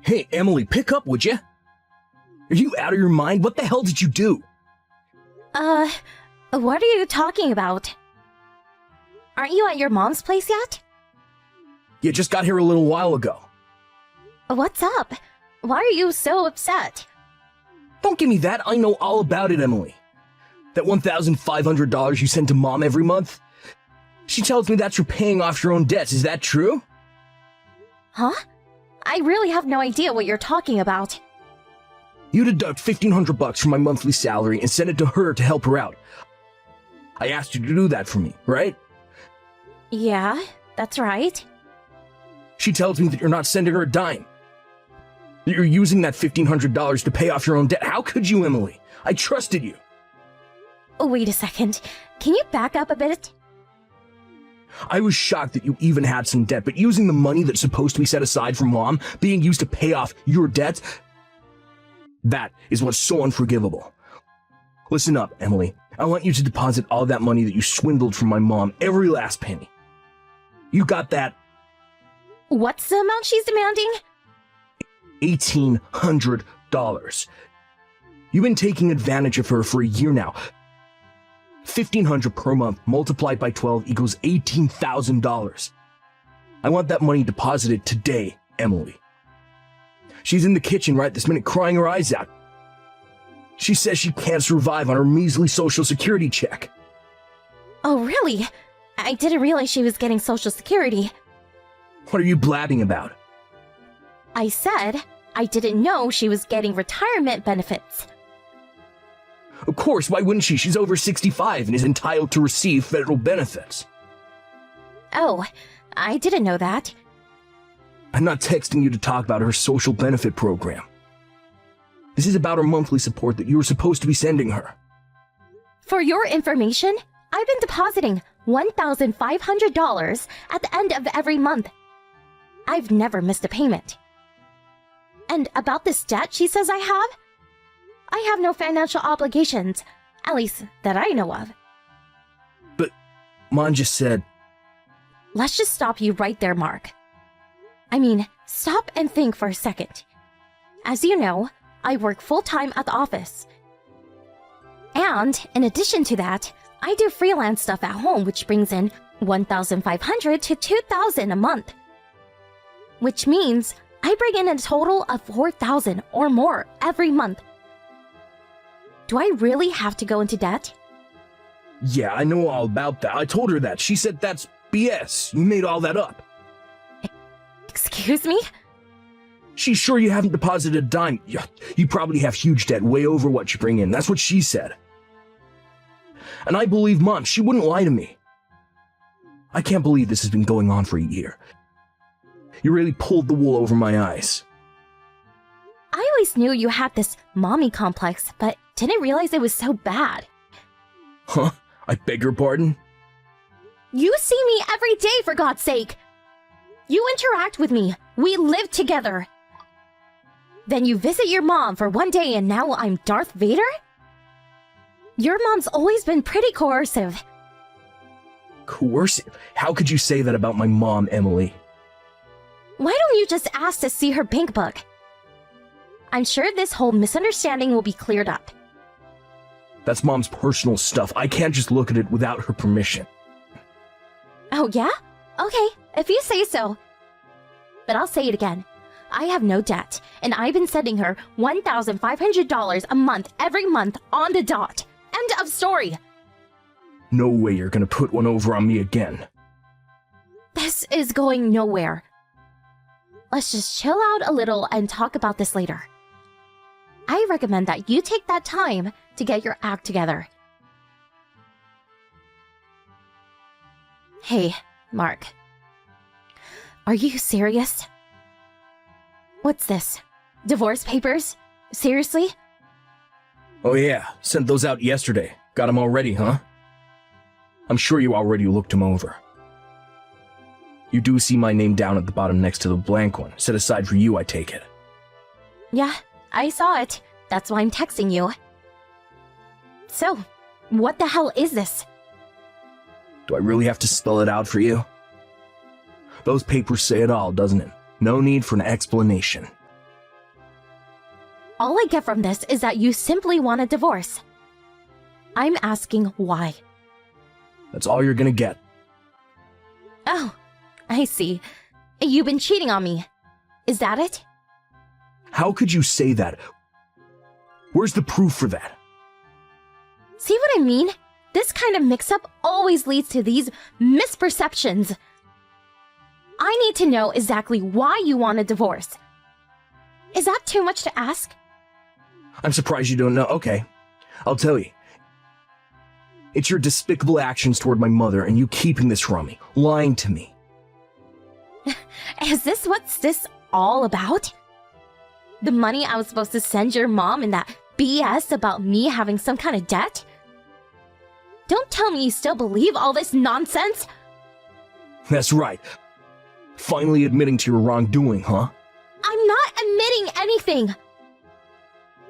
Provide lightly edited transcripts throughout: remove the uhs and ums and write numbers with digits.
Hey, Emily, pick up, would you? Are you out of your mind? What the hell did you do? What are you talking about? Aren't you at your mom's place yet? You just got here a little while ago. What's up? Why are you so upset? Don't give me that. I know all about it, Emily. That $1,500 you send to Mom every month? She tells me that's for paying off your own debts. Is that true? Huh? I really have no idea what you're talking about. You deduct $1,500 from my monthly salary and send it to her to help her out. I asked you to do that for me, right? Yeah, that's right. She tells me that you're not sending her a dime. That you're using that $1,500 to pay off your own debt. How could you, Emily? I trusted you. Wait a second. Can you back up a bit? I was shocked that you even had some debt, but using the money that's supposed to be set aside for Mom being used to pay off your debts, that is what's so unforgivable. Listen up, Emily. I want you to deposit all that money that you swindled from my mom, every last penny. You got that? What's the amount she's demanding? $1,800. You've been taking advantage of her for a year now. $1,500 per month multiplied by 12 equals $18,000. I want that money deposited today, Emily. She's in the kitchen right this minute crying her eyes out. She says she can't survive on her measly Social Security check. Oh, really? I didn't realize she was getting Social Security. What are you blabbing about? I said I didn't know she was getting retirement benefits. Of course, why wouldn't she? She's over 65 and is entitled to receive federal benefits. Oh, I didn't know that. I'm not texting you to talk about her social benefit program. This is about her monthly support that you were supposed to be sending her. For your information, I've been depositing $1,500 at the end of every month. I've never missed a payment. And about this debt she says I have no financial obligations, at least that I know of. But Mom just said... Let's just stop you right there, Mark. I mean, stop and think for a second. As you know, I work full-time at the office. And in addition to that, I do freelance stuff at home, which brings in $1,500 to $2,000 a month. Which means I bring in a total of $4,000 or more every month. Do I really have to go into debt? Yeah, I know all about that. I told her that. She said that's BS. You made all that up. Excuse me? She's sure you haven't deposited a dime. You probably have huge debt way over what you bring in. That's what she said. And I believe Mom. She wouldn't lie to me. I can't believe this has been going on for a year. You really pulled the wool over my eyes. I always knew you had this mommy complex, but didn't realize it was so bad. Huh? I beg your pardon? You see me every day, for God's sake! You interact with me. We live together. Then you visit your mom for one day and now I'm Darth Vader? Your mom's always been pretty coercive. Coercive? How could you say that about my mom, Emily? Why don't you just ask to see her bank book? I'm sure this whole misunderstanding will be cleared up. That's Mom's personal stuff. I can't just look at it without her permission. Oh yeah? Okay, if you say so. But I'll say it again. I have no debt, and I've been sending her $1,500 a month every month on the dot. End of story. No way you're gonna put one over on me again. This is going nowhere. Let's just chill out a little and talk about this later. I recommend that you take that time to get your act together. Hey, Mark. Are you serious? What's this? Divorce papers? Seriously? Oh yeah, sent those out yesterday. Got them already, huh? I'm sure you already looked them over. You do see my name down at the bottom next to the blank one, set aside for you, I take it. Yeah, I saw it. That's why I'm texting you. So, what the hell is this? Do I really have to spell it out for you? Those papers say it all, doesn't it? No need for an explanation. All I get from this is that you simply want a divorce. I'm asking why. That's all you're gonna get. Oh, I see. You've been cheating on me. Is that it? How could you say that? Where's the proof for that? See what I mean? This kind of mix-up always leads to these misperceptions. I need to know exactly why you want a divorce. Is that too much to ask? I'm surprised you don't know. Okay, I'll tell you. It's your despicable actions toward my mother and you keeping this from me, lying to me. Is this what's this all about? The money I was supposed to send your mom and that BS about me having some kind of debt? Don't tell me you still believe all this nonsense! That's right. Finally admitting to your wrongdoing, huh? I'm not admitting anything!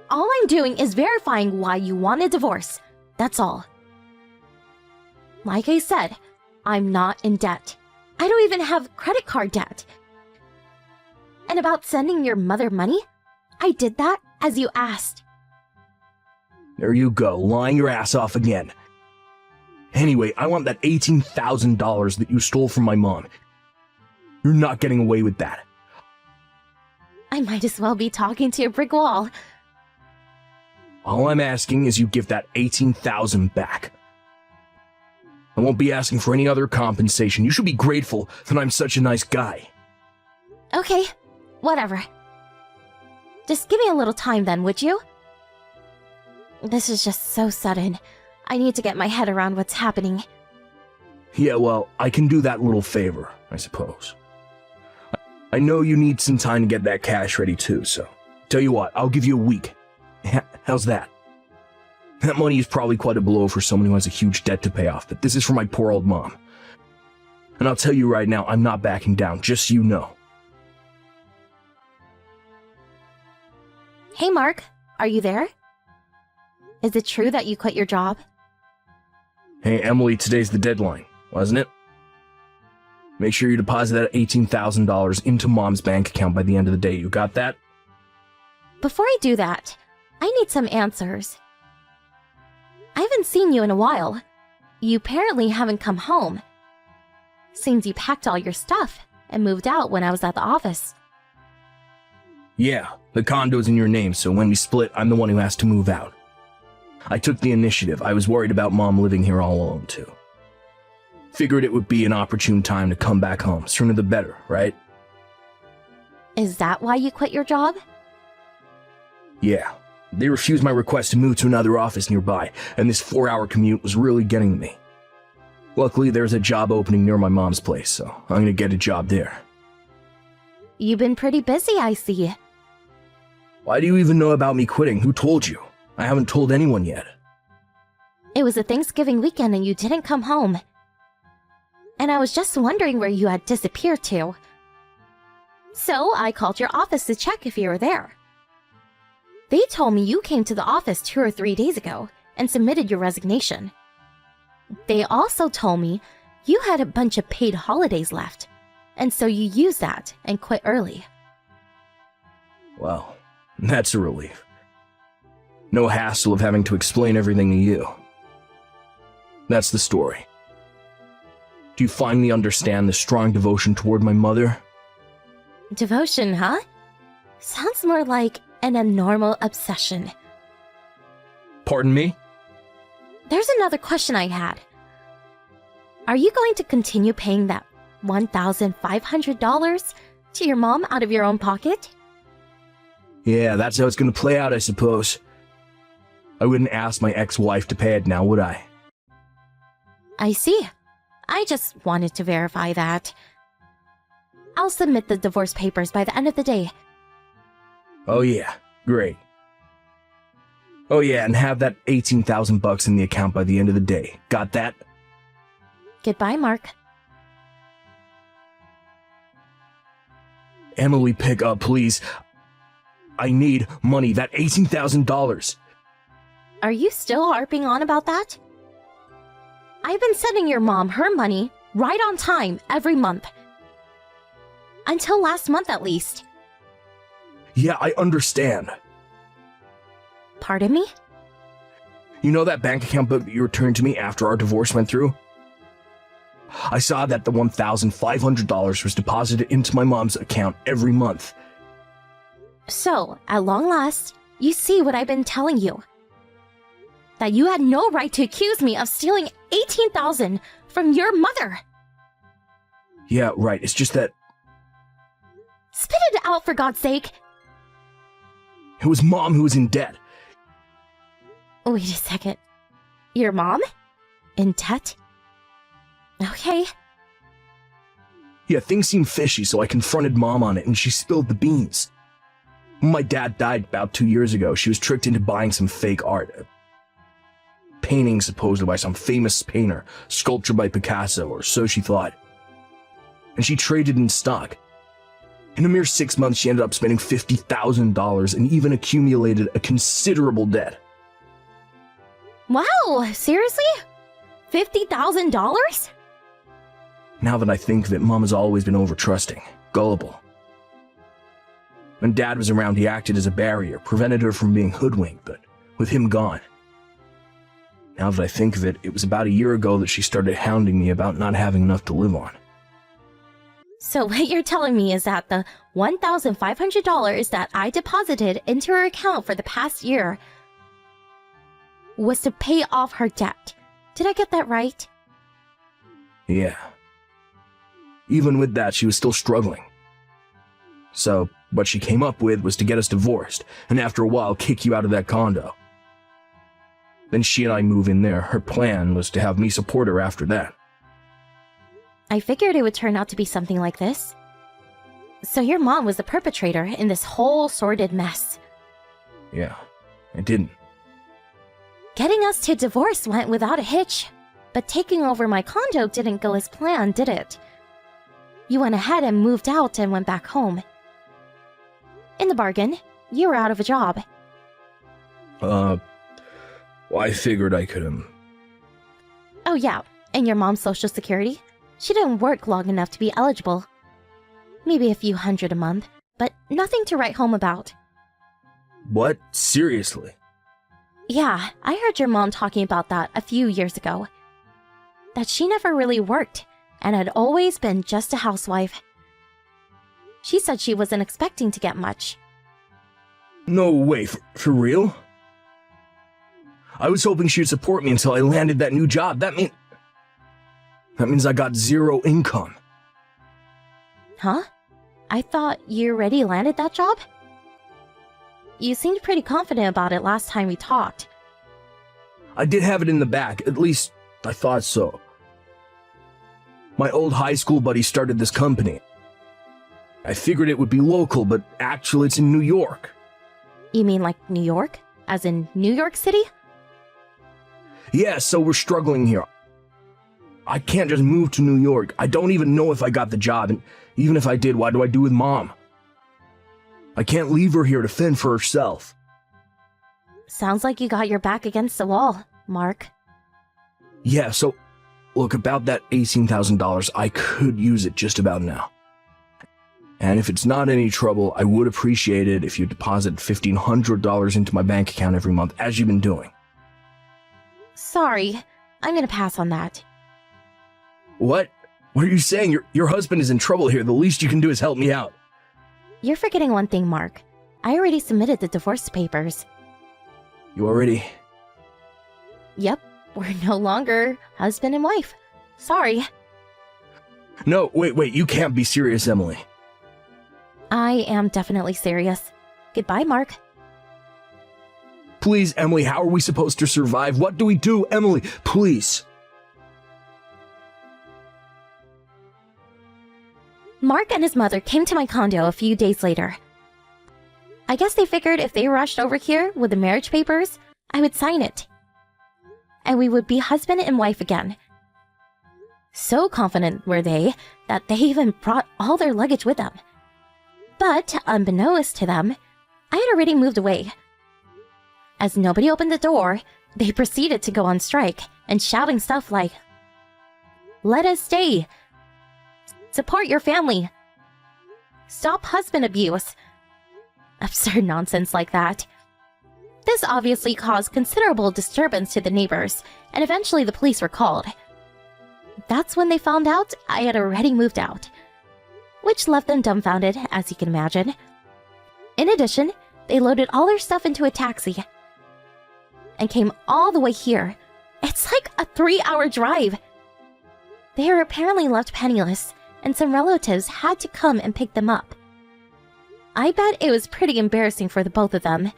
All I'm doing is verifying why you want a divorce. That's all. Like I said, I'm not in debt. I don't even have credit card debt. And about sending your mother money, I did that as you asked. There you go, lying your ass off again. Anyway, I want that $18,000 that you stole from my mom. You're not getting away with that. I might as well be talking to a brick wall. All I'm asking is you give that $18,000 back. I won't be asking for any other compensation. You should be grateful that I'm such a nice guy. Okay, whatever. Just give me a little time then, would you? This is just so sudden. I need to get my head around what's happening. Yeah, well, I can do that little favor, I suppose. I know you need some time to get that cash ready too, so tell you what, I'll give you a week. How's that? That money is probably quite a blow for someone who has a huge debt to pay off, but this is for my poor old mom. And I'll tell you right now, I'm not backing down, just so you know. Hey Mark, are you there? Is it true that you quit your job? Hey Emily, today's the deadline, wasn't it? Make sure you deposit that $18,000 into Mom's bank account by the end of the day, you got that? Before I do that, I need some answers. I haven't seen you in a while. You apparently haven't come home. Seems you packed all your stuff and moved out when I was at the office. Yeah, the condo's in your name, so when we split, I'm the one who has to move out. I took the initiative. I was worried about Mom living here all alone, too. Figured it would be an opportune time to come back home. Sooner the better, right? Is that why you quit your job? Yeah. They refused my request to move to another office nearby, and this 4-hour commute was really getting to me. Luckily, there's a job opening near my mom's place, so I'm gonna get a job there. You've been pretty busy, I see. Why do you even know about me quitting? Who told you? I haven't told anyone yet. It was a Thanksgiving weekend and you didn't come home. And I was just wondering where you had disappeared to. So I called your office to check if you were there. They told me you came to the office 2 or 3 days ago and submitted your resignation. They also told me you had a bunch of paid holidays left, and so you used that and quit early. Well, that's a relief. No hassle of having to explain everything to you. That's the story. Do you finally understand the strong devotion toward my mother? Devotion, huh? Sounds more like an abnormal obsession. Pardon me? There's another question I had. Are you going to continue paying that $1,500 to your mom out of your own pocket? Yeah, that's how it's gonna play out, I suppose. I wouldn't ask my ex-wife to pay it now, would I? I see. I just wanted to verify that. I'll submit the divorce papers by the end of the day. Oh yeah, great. Oh yeah, and have that $18,000 in the account by the end of the day. Got that? Goodbye, Mark. Emily, pick up, please. I need money, that $18,000. Are you still harping on about that? I've been sending your mom her money right on time every month. Until last month, at least. Yeah, I understand. Pardon me? You know that bank account book that you returned to me after our divorce went through? I saw that the $1,500 was deposited into my mom's account every month. So, at long last, you see what I've been telling you. That you had no right to accuse me of stealing $18,000 from your mother. Yeah, right. It's just that Spit it out, for God's sake. it was Mom who was in debt. Wait a second. Your mom? In debt? Okay. Yeah, things seemed fishy, so I confronted Mom on it and she spilled the beans. When my dad died about 2 years ago, she was tricked into buying some fake art. A painting supposedly by some famous painter, sculpture by Picasso, or so she thought. And she traded in stock. In a mere 6 months, she ended up spending $50,000 and even accumulated a considerable debt. Wow, seriously? $50,000? Now that I think of it, Mom has always been over-trusting, gullible. When Dad was around, he acted as a barrier, prevented her from being hoodwinked, but with him gone. Now that I think of it, it was about a year ago that she started hounding me about not having enough to live on. So what you're telling me is that the $1,500 that I deposited into her account for the past year was to pay off her debt. Did I get that right? Yeah. Even with that, she was still struggling. So, what she came up with was to get us divorced, and after a while kick you out of that condo. Then she and I move in there. Her plan was to have me support her after that. I figured it would turn out to be something like this. So your mom was the perpetrator in this whole sordid mess. Yeah, I didn't. Getting us to divorce went without a hitch, but taking over my condo didn't go as planned, did it? You went ahead and moved out and went back home. In the bargain, you were out of a job. Well, I figured I could, Oh yeah, and your mom's social security? She didn't work long enough to be eligible. Maybe a few hundred a month, but nothing to write home about. What? Seriously? Yeah, I heard your mom talking about that a few years ago. That she never really worked, and had always been just a housewife. She said she wasn't expecting to get much. No way, for real? I was hoping she'd support me until I landed that new job. That means I got zero income. Huh? I thought you already landed that job? You seemed pretty confident about it last time we talked. I did have it in the back, at least I thought so. My old high school buddy started this company. I figured it would be local, but actually it's in New York. You mean like New York? As in New York City? Yeah, so we're struggling here. I can't just move to New York. I don't even know if I got the job, and even if I did, what do I do with Mom? I can't leave her here to fend for herself. Sounds like you got your back against the wall, Mark. Yeah, so, look, about that $18,000, I could use it just about now. And if it's not any trouble, I would appreciate it if you deposit $1,500 into my bank account every month, as you've been doing. Sorry, I'm gonna pass on that. What? What are you saying? Your husband is in trouble here. The least you can do is help me out. You're forgetting one thing, Mark. I already submitted the divorce papers. You already? Yep, we're no longer husband and wife. Sorry. No, wait, you can't be serious, Emily. I am definitely serious. Goodbye, Mark. Please, Emily, how are we supposed to survive? What do we do, Emily? Please. Mark and his mother came to my condo a few days later. I guess they figured if they rushed over here with the marriage papers, I would sign it. And we would be husband and wife again. So confident were they that they even brought all their luggage with them. But, unbeknownst to them, I had already moved away. As nobody opened the door, they proceeded to go on strike and shouting stuff like, "Let us stay! Support your family! Stop husband abuse!" Absurd nonsense like that. This obviously caused considerable disturbance to the neighbors, and eventually the police were called. That's when they found out I had already moved out, which left them dumbfounded, as you can imagine. In addition, they loaded all their stuff into a taxi and came all the way here. It's like a 3-hour drive. They were apparently left penniless, and some relatives had to come and pick them up. I bet it was pretty embarrassing for the both of them.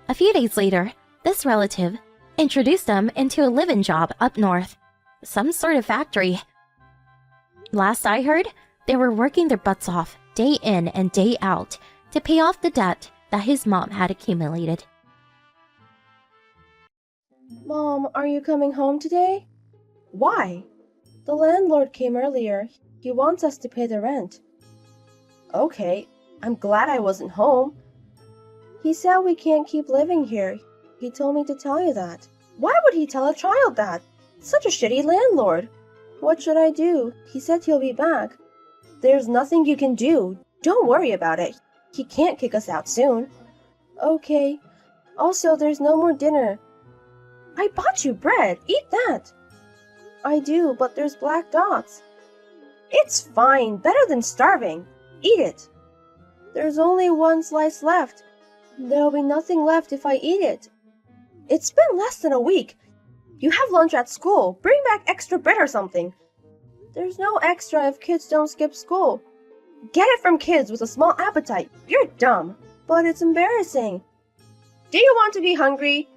A few days later, this relative introduced them into a live-in job up north, some sort of factory. Last I heard, they were working their butts off, day in and day out, to pay off the debt that his mom had accumulated. Mom, are you coming home today? Why? The landlord came earlier. He wants us to pay the rent. Okay, I'm glad I wasn't home. He said we can't keep living here. He told me to tell you that. Why would he tell a child that? Such a shitty landlord. What should I do? He said he'll be back. There's nothing you can do. Don't worry about it. He can't kick us out soon. Okay. Also, there's no more dinner. I bought you bread. Eat that. I do, but there's black dots. It's fine. Better than starving. Eat it. There's only one slice left. There'll be nothing left if I eat it. It's been less than a week. You have lunch at school. Bring back extra bread or something. There's no extra if kids don't skip school. Get it from kids with a small appetite. You're dumb. But it's embarrassing. Do you want to be hungry?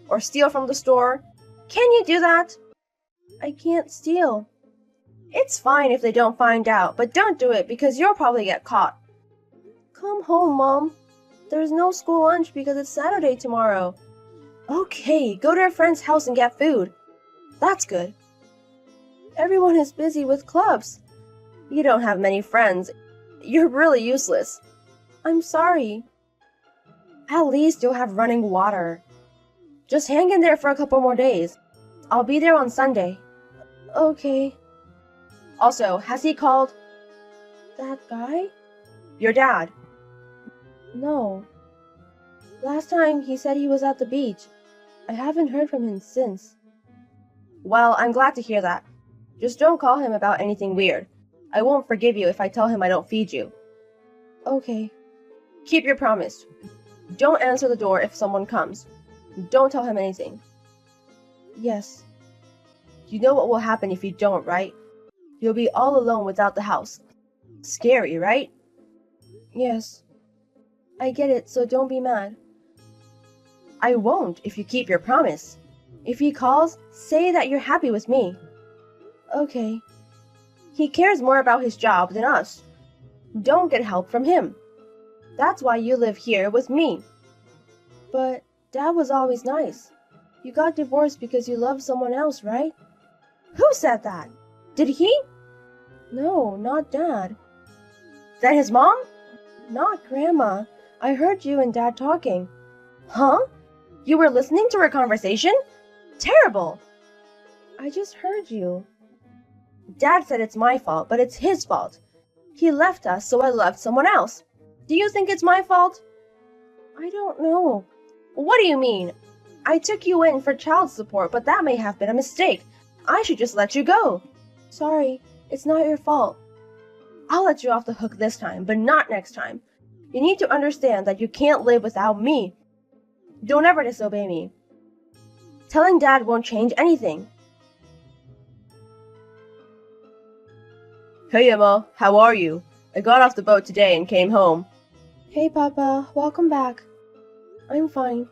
Or steal from the store? Can you do that? I can't steal. It's fine if they don't find out, but don't do it because you'll probably get caught. Come home, Mom. There's no school lunch because it's Saturday tomorrow. Okay, go to a friend's house and get food. That's good. Everyone is busy with clubs. You don't have many friends. You're really useless. I'm sorry. At least you'll have running water. Just hang in there for a couple more days. I'll be there on Sunday. Okay. Also, has he called? That guy? Your dad? No. Last time he said he was at the beach. I haven't heard from him since. Well, I'm glad to hear that. Just don't call him about anything weird. I won't forgive you if I tell him I don't feed you. Okay. Keep your promise. Don't answer the door if someone comes. Don't tell him anything. Yes. You know what will happen if you don't, right? You'll be all alone without the house. Scary, right? Yes. I get it, so don't be mad. I won't if you keep your promise. If he calls, say that you're happy with me. Okay. He cares more about his job than us. Don't get help from him. That's why you live here with me. But Dad was always nice. You got divorced because you loved someone else, right? Who said that? Did he? No, not Dad. Then his mom? Not Grandma. I heard you and Dad talking. Huh? You were listening to her conversation? Terrible! I just heard you. Dad said it's my fault, but it's his fault. He left us, so I loved someone else. Do you think it's my fault? I don't know. What do you mean? I took you in for child support, but that may have been a mistake. I should just let you go. Sorry, it's not your fault. I'll let you off the hook this time, but not next time. You need to understand that you can't live without me. Don't ever disobey me. Telling Dad won't change anything. Hey Emma, how are you? I got off the boat today and came home. Hey Papa, welcome back. I'm fine.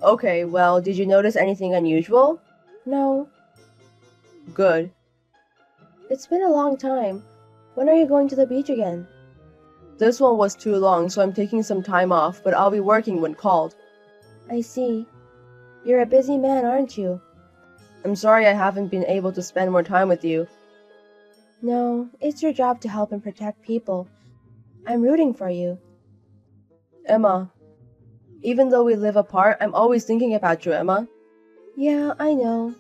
Okay, well, did you notice anything unusual? No. Good. It's been a long time. When are you going to the beach again? This one was too long, so I'm taking some time off, but I'll be working when called. I see. You're a busy man, aren't you? I'm sorry I haven't been able to spend more time with you. No, it's your job to help and protect people. I'm rooting for you. Emma, even though we live apart, I'm always thinking about you, Emma. Yeah, I know.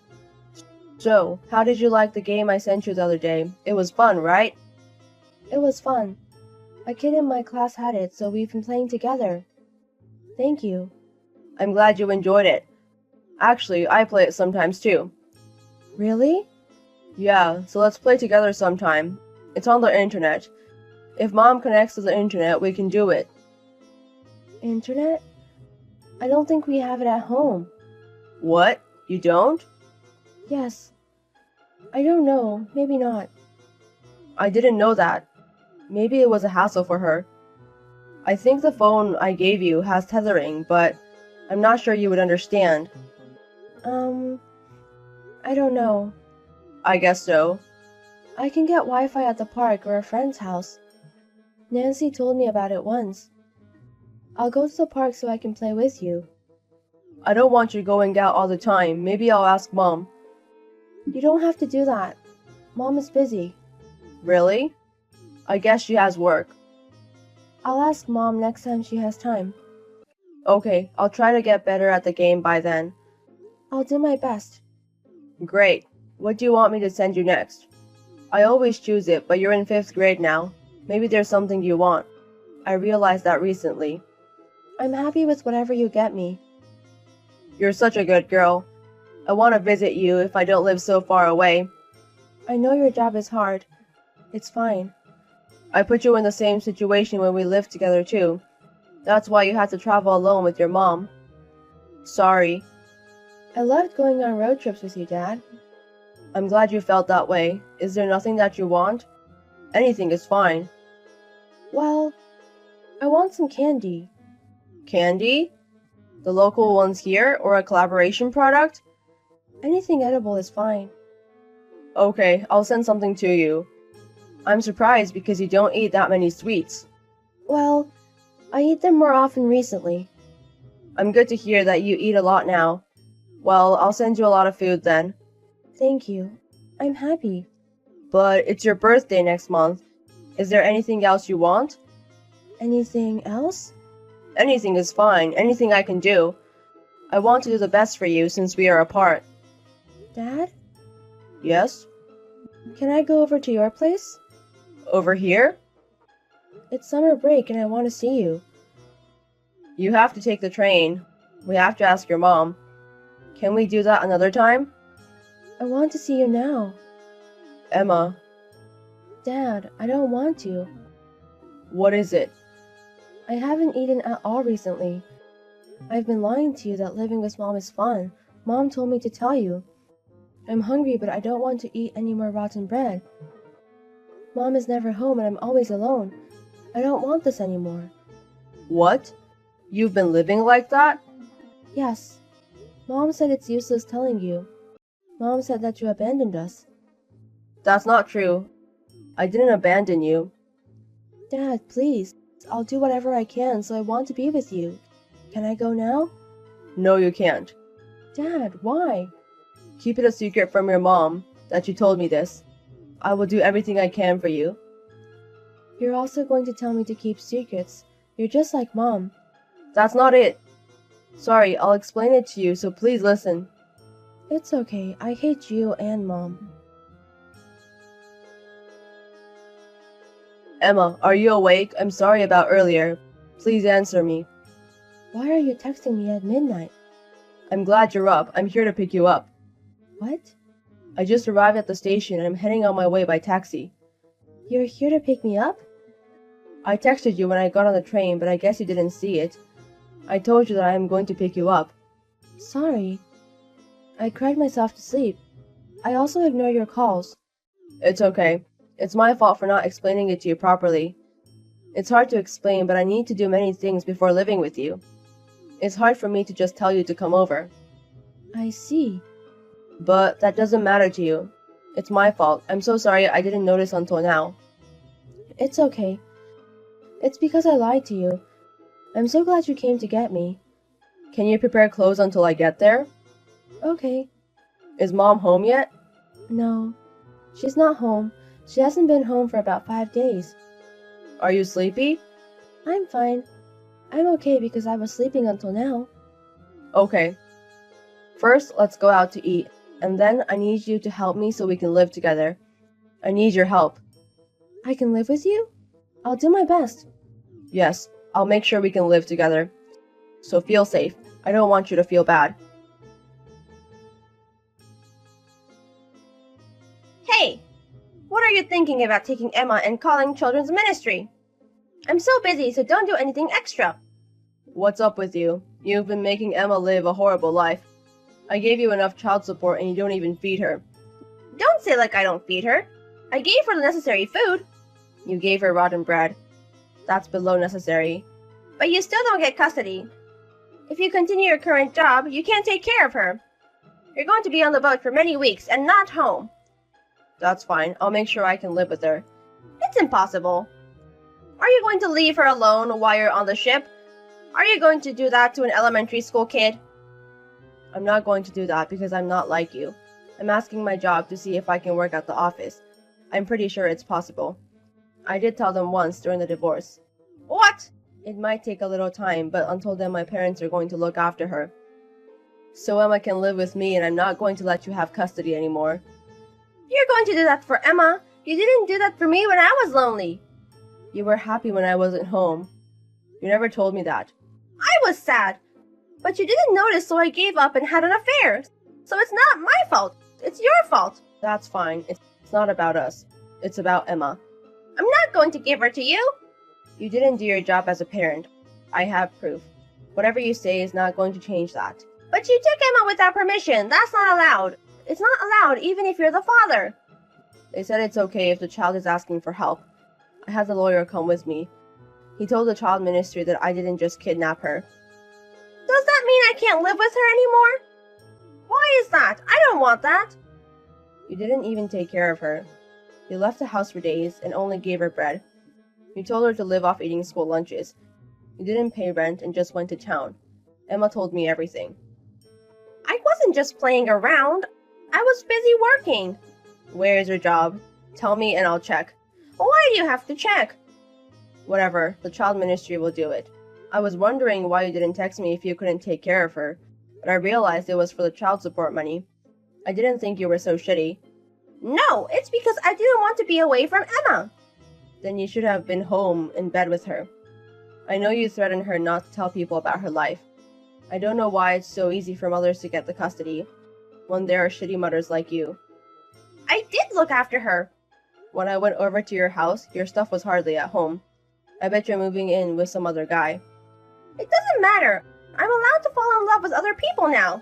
So, how did you like the game I sent you the other day? It was fun, right? It was fun. A kid in my class had it, so we've been playing together. Thank you. I'm glad you enjoyed it. Actually, I play it sometimes too. Really? Yeah, so let's play together sometime. It's on the internet. If Mom connects to the internet, we can do it. Internet? I don't think we have it at home. What? You don't? Yes. I don't know. Maybe not. I didn't know that. Maybe it was a hassle for her. I think the phone I gave you has tethering, but I'm not sure you would understand. I don't know. I guess so. I can get Wi-Fi at the park or a friend's house. Nancy told me about it once. I'll go to the park so I can play with you. I don't want you going out all the time. Maybe I'll ask Mom. You don't have to do that. Mom is busy. Really? I guess she has work. I'll ask Mom next time she has time. Okay, I'll try to get better at the game by then. I'll do my best. Great. What do you want me to send you next? I always choose it, but you're in 5th grade now. Maybe there's something you want. I realized that recently. I'm happy with whatever you get me. You're such a good girl. I want to visit you if I don't live so far away. I know your job is hard. It's fine. I put you in the same situation when we lived together too. That's why you had to travel alone with your mom. Sorry. I loved going on road trips with you, Dad. I'm glad you felt that way. Is there nothing that you want? Anything is fine. Well, I want some candy. Candy? The local ones here, or a collaboration product? Anything edible is fine. Okay, I'll send something to you. I'm surprised because you don't eat that many sweets. Well, I eat them more often recently. I'm good to hear that you eat a lot now. Well, I'll send you a lot of food then. Thank you. I'm happy. But it's your birthday next month. Is there anything else you want? Anything else? Anything is fine. Anything I can do. I want to do the best for you since we are apart. Dad? Yes? Can I go over to your place? Over here? It's summer break and I want to see you. You have to take the train. We have to ask your mom. Can we do that another time? I want to see you now. Emma. Dad, I don't want to. What is it? I haven't eaten at all recently. I've been lying to you that living with Mom is fun. Mom told me to tell you. I'm hungry, but I don't want to eat any more rotten bread. Mom is never home and I'm always alone. I don't want this anymore. What? You've been living like that? Yes. Mom said it's useless telling you. Mom said that you abandoned us. That's not true. I didn't abandon you. Dad, please. I'll do whatever I can, so I want to be with you. Can I go now? No, you can't. Dad, why? Keep it a secret from your mom that you told me this. I will do everything I can for you. You're also going to tell me to keep secrets. You're just like Mom. That's not it. Sorry, I'll explain it to you, so please listen. It's okay. I hate you and Mom. Emma, are you awake? I'm sorry about earlier. Please answer me. Why are you texting me at midnight? I'm glad you're up. I'm here to pick you up. What? I just arrived at the station and I'm heading on my way by taxi. You're here to pick me up? I texted you when I got on the train, but I guess you didn't see it. I told you that I am going to pick you up. Sorry. I cried myself to sleep. I also ignore your calls. It's okay. It's my fault for not explaining it to you properly. It's hard to explain, but I need to do many things before living with you. It's hard for me to just tell you to come over. I see. But that doesn't matter to you. It's my fault. I'm so sorry I didn't notice until now. It's okay. It's because I lied to you. I'm so glad you came to get me. Can you prepare clothes until I get there? Okay. Is Mom home yet? No. She's not home. She hasn't been home for about 5 days. Are you sleepy? I'm fine. I'm okay because I was sleeping until now. Okay. First, let's go out to eat, and then I need you to help me so we can live together. I need your help. I can live with you? I'll do my best. Yes, I'll make sure we can live together. So feel safe. I don't want you to feel bad. Hey! What are you thinking about taking Emma and calling children's ministry? I'm so busy, so don't do anything extra. What's up with you? You've been making Emma live a horrible life. I gave you enough child support and you don't even feed her. Don't say like I don't feed her. I gave her the necessary food. You gave her rotten bread. That's below necessary. But you still don't get custody. If you continue your current job, you can't take care of her. You're going to be on the boat for many weeks and not home. That's fine. I'll make sure I can live with her. It's impossible. Are you going to leave her alone while you're on the ship? Are you going to do that to an elementary school kid? I'm not going to do that because I'm not like you. I'm asking my job to see if I can work at the office. I'm pretty sure it's possible. I did tell them once during the divorce. What? It might take a little time, but until then my parents are going to look after her. So Emma can live with me and I'm not going to let you have custody anymore. You're going to do that for Emma. You didn't do that for me when I was lonely. You were happy when I wasn't home. You never told me that. I was sad. But you didn't notice, so I gave up and had an affair. So it's not my fault. It's your fault. That's fine. It's not about us. It's about Emma. I'm not going to give her to you. You didn't do your job as a parent. I have proof. Whatever you say is not going to change that. But you took Emma without permission. That's not allowed. It's not allowed even if you're the father. They said it's okay if the child is asking for help. I had the lawyer come with me. He told the child ministry that I didn't just kidnap her. Does that mean I can't live with her anymore? Why is that? I don't want that. You didn't even take care of her. You left the house for days and only gave her bread. You told her to live off eating school lunches. You didn't pay rent and just went to town. Emma told me everything. I wasn't just playing around. I was busy working. Where is your job? Tell me and I'll check. Why do you have to check? Whatever, the child ministry will do it. I was wondering why you didn't text me if you couldn't take care of her, but I realized it was for the child support money. I didn't think you were so shitty. No, it's because I didn't want to be away from Emma. Then you should have been home in bed with her. I know you threatened her not to tell people about her life. I don't know why it's so easy for mothers to get the custody when there are shitty mothers like you. I did look after her. When I went over to your house, your stuff was hardly at home. I bet you're moving in with some other guy. It doesn't matter. I'm allowed to fall in love with other people now.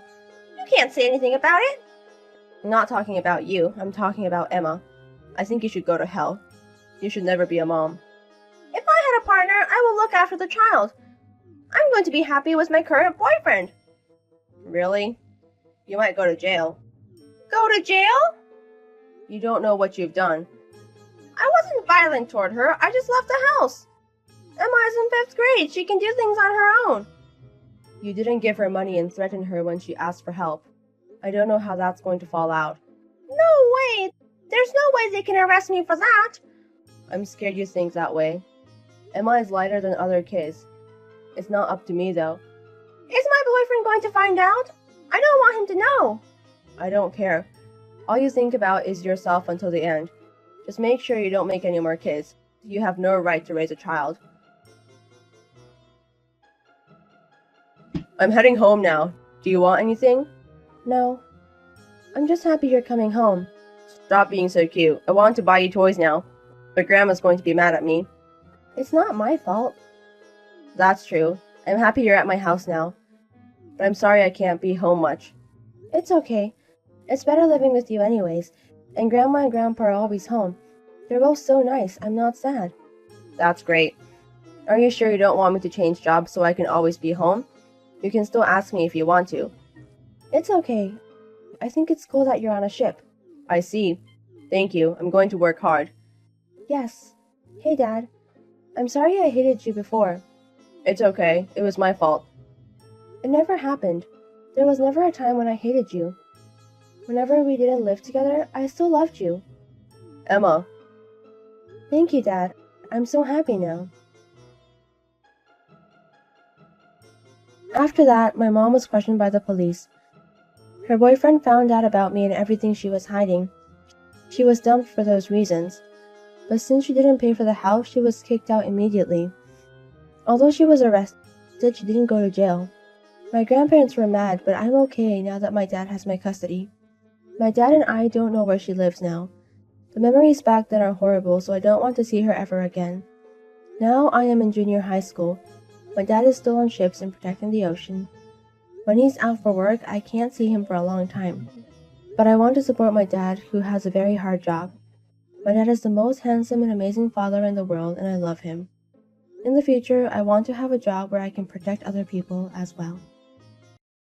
You can't say anything about it. I'm not talking about you. I'm talking about Emma. I think you should go to hell. You should never be a mom. If I had a partner, I will look after the child. I'm going to be happy with my current boyfriend. Really? You might go to jail. Go to jail? You don't know what you've done. I wasn't violent toward her. I just left the house. Emma is in 5th grade. She can do things on her own. You didn't give her money and threaten her when she asked for help. I don't know how that's going to fall out. No way! There's no way they can arrest me for that. I'm scared you think that way. Emma is lighter than other kids. It's not up to me, though. Is my boyfriend going to find out? I don't want him to know. I don't care. All you think about is yourself until the end. Just make sure you don't make any more kids. You have no right to raise a child. I'm heading home now. Do you want anything? No. I'm just happy you're coming home. Stop being so cute. I want to buy you toys now. But Grandma's going to be mad at me. It's not my fault. That's true. I'm happy you're at my house now. But I'm sorry I can't be home much. It's okay. It's better living with you anyways. And Grandma and Grandpa are always home. They're both so nice. I'm not sad. That's great. Are you sure you don't want me to change jobs so I can always be home? You can still ask me if you want to. It's okay. I think it's cool that you're on a ship. I see. Thank you. I'm going to work hard. Yes. Hey, Dad. I'm sorry I hated you before. It's okay. It was my fault. It never happened. There was never a time when I hated you. Whenever we didn't live together, I still loved you. Emma. Thank you, Dad. I'm so happy now. After that, my mom was questioned by the police. Her boyfriend found out about me and everything she was hiding. She was dumped for those reasons. But since she didn't pay for the house, she was kicked out immediately. Although she was arrested, she didn't go to jail. My grandparents were mad, but I'm okay now that my dad has my custody. My dad and I don't know where she lives now. The memories back then are horrible, so I don't want to see her ever again. Now I am in junior high school. My dad is still on ships and protecting the ocean. When he's out for work, I can't see him for a long time. But I want to support my dad, who has a very hard job. My dad is the most handsome and amazing father in the world, and I love him. In the future, I want to have a job where I can protect other people as well.